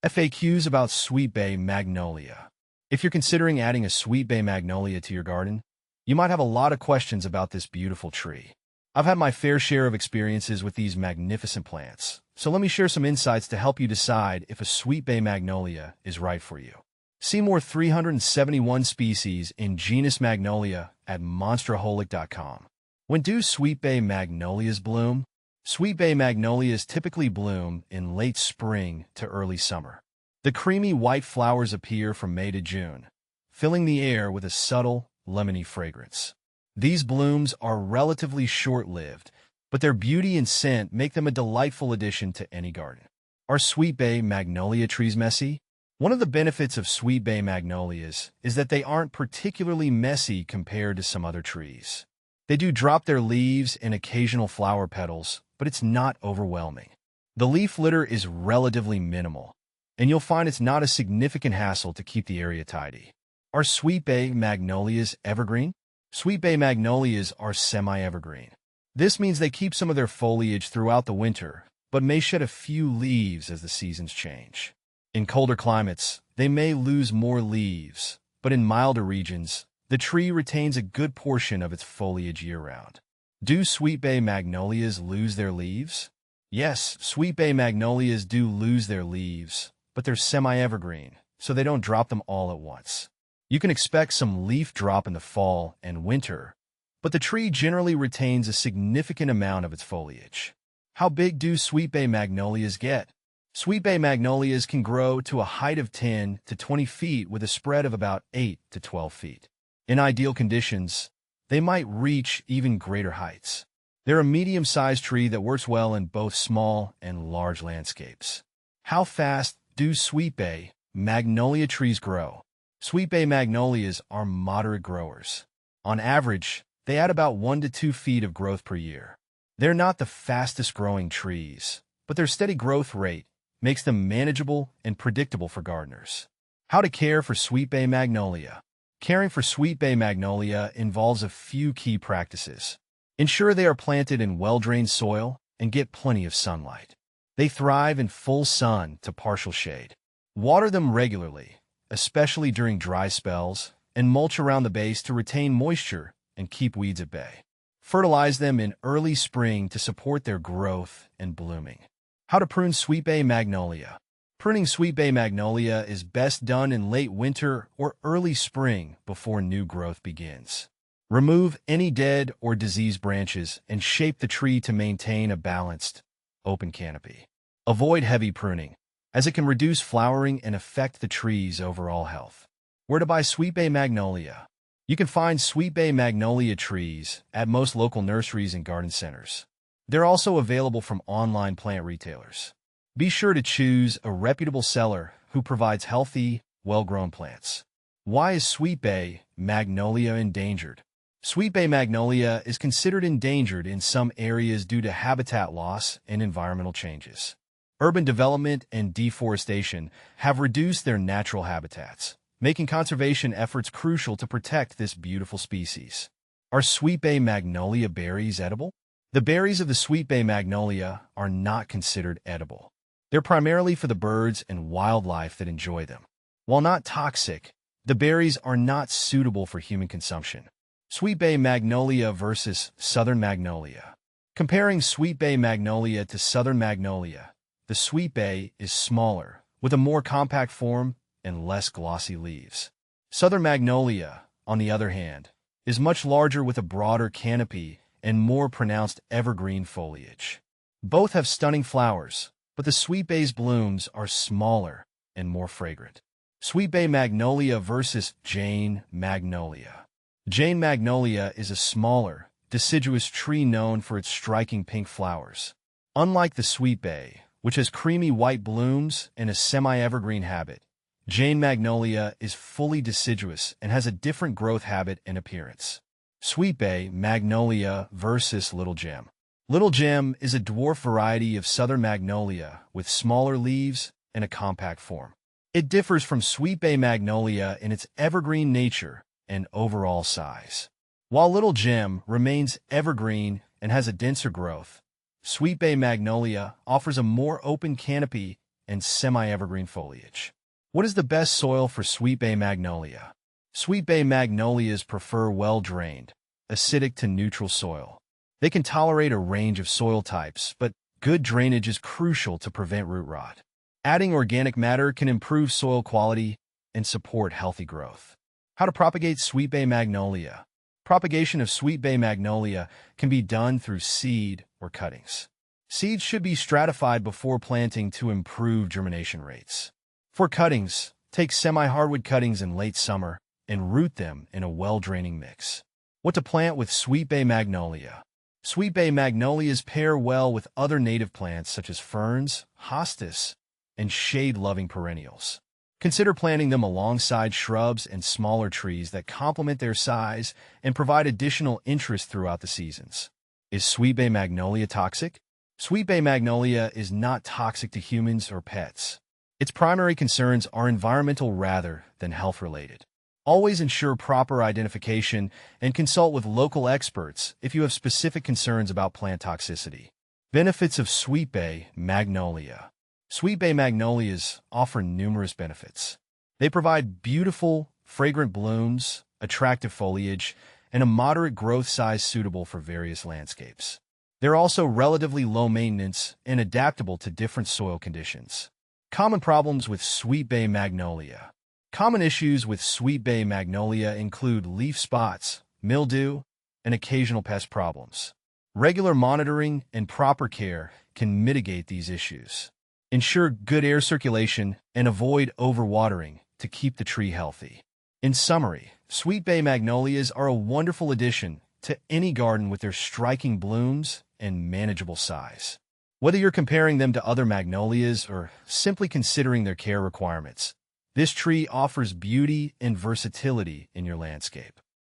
FAQs about Sweetbay Magnolia. If you're considering adding a Sweetbay Magnolia to your garden, you might have a lot of questions about this beautiful tree. I've had my fair share of experiences with these magnificent plants, so let me share some insights to help you decide if a Sweetbay Magnolia is right for you. See more 371 species in genus Magnolia at monsterholic.com. When do Sweetbay Magnolias bloom? Sweetbay Magnolias typically bloom in late spring to early summer. The creamy white flowers appear from May to June, filling the air with a subtle, lemony fragrance. These blooms are relatively short-lived, but their beauty and scent make them a delightful addition to any garden. Are Sweetbay Magnolia trees messy? One of the benefits of Sweetbay Magnolias is that they aren't particularly messy compared to some other trees. They do drop their leaves and occasional flower petals, but it's not overwhelming. The leaf litter is relatively minimal, and you'll find it's not a significant hassle to keep the area tidy. Are Sweetbay Magnolias evergreen? Sweetbay Magnolias are semi-evergreen. This means they keep some of their foliage throughout the winter, but may shed a few leaves as the seasons change. In colder climates, they may lose more leaves, but in milder regions, the tree retains a good portion of its foliage year-round. Do Sweetbay Magnolias lose their leaves? Yes, Sweetbay Magnolias do lose their leaves, but they're semi-evergreen, so they don't drop them all at once. You can expect some leaf drop in the fall and winter, but the tree generally retains a significant amount of its foliage. How big do Sweetbay Magnolias get? Sweetbay Magnolias can grow to a height of 10 to 20 feet with a spread of about 8 to 12 feet. In ideal conditions, they might reach even greater heights. They're a medium-sized tree that works well in both small and large landscapes. How fast do Sweetbay Magnolia trees grow? Sweetbay Magnolias are moderate growers. On average, they add about 1 to 2 feet of growth per year. They're not the fastest-growing trees, but their steady growth rate makes them manageable and predictable for gardeners. How to care for Sweetbay Magnolia. Caring for Sweetbay Magnolia involves a few key practices. Ensure they are planted in well-drained soil and get plenty of sunlight. They thrive in full sun to partial shade. Water them regularly, especially during dry spells, and mulch around the base to retain moisture and keep weeds at bay. Fertilize them in early spring to support their growth and blooming. How to prune Sweetbay Magnolia. Pruning Sweetbay Magnolia is best done in late winter or early spring before new growth begins. Remove any dead or diseased branches and shape the tree to maintain a balanced, open canopy. Avoid heavy pruning, as it can reduce flowering and affect the tree's overall health. Where to buy Sweetbay Magnolia? You can find Sweetbay Magnolia trees at most local nurseries and garden centers. They're also available from online plant retailers. Be sure to choose a reputable seller who provides healthy, well-grown plants. Why is Sweetbay Magnolia endangered? Sweetbay Magnolia is considered endangered in some areas due to habitat loss and environmental changes. Urban development and deforestation have reduced their natural habitats, making conservation efforts crucial to protect this beautiful species. Are Sweetbay Magnolia berries edible? The berries of the Sweetbay Magnolia are not considered edible. They're primarily for the birds and wildlife that enjoy them. While not toxic, the berries are not suitable for human consumption. Sweetbay Magnolia versus Southern Magnolia. Comparing Sweetbay Magnolia to Southern Magnolia, the Sweetbay is smaller, with a more compact form and less glossy leaves. Southern Magnolia, on the other hand, is much larger with a broader canopy and more pronounced evergreen foliage. Both have stunning flowers, but the Sweetbay's blooms are smaller and more fragrant. Sweetbay Magnolia versus Jane Magnolia. Jane Magnolia is a smaller, deciduous tree known for its striking pink flowers. Unlike the Sweetbay, which has creamy white blooms and a semi-evergreen habit, Jane Magnolia is fully deciduous and has a different growth habit and appearance. Sweetbay Magnolia versus Little Gem. Little Gem is a dwarf variety of Southern Magnolia with smaller leaves and a compact form. It differs from Sweetbay Magnolia in its evergreen nature and overall size. While Little Gem remains evergreen and has a denser growth, Sweetbay Magnolia offers a more open canopy and semi-evergreen foliage. What is the best soil for Sweetbay Magnolia? Sweetbay Magnolias prefer well-drained, acidic to neutral soil. They can tolerate a range of soil types, but good drainage is crucial to prevent root rot. Adding organic matter can improve soil quality and support healthy growth. How to propagate Sweetbay Magnolia? Propagation of Sweetbay Magnolia can be done through seed or cuttings. Seeds should be stratified before planting to improve germination rates. For cuttings, take semi-hardwood cuttings in late summer and root them in a well-draining mix. What to plant with Sweetbay Magnolia? Sweetbay Magnolias pair well with other native plants such as ferns, hostas, and shade-loving perennials. Consider planting them alongside shrubs and smaller trees that complement their size and provide additional interest throughout the seasons. Is Sweetbay Magnolia toxic? Sweetbay Magnolia is not toxic to humans or pets. Its primary concerns are environmental rather than health-related. Always ensure proper identification and consult with local experts if you have specific concerns about plant toxicity. Benefits of Sweetbay Magnolia. Sweetbay Magnolias offer numerous benefits. They provide beautiful, fragrant blooms, attractive foliage, and a moderate growth size suitable for various landscapes. They're also relatively low maintenance and adaptable to different soil conditions. Common problems with Sweetbay Magnolia. Common issues with Sweetbay Magnolia include leaf spots, mildew, and occasional pest problems. Regular monitoring and proper care can mitigate these issues. Ensure good air circulation and avoid overwatering to keep the tree healthy. In summary, Sweetbay Magnolias are a wonderful addition to any garden with their striking blooms and manageable size. Whether you're comparing them to other magnolias or simply considering their care requirements, this tree offers beauty and versatility in your landscape.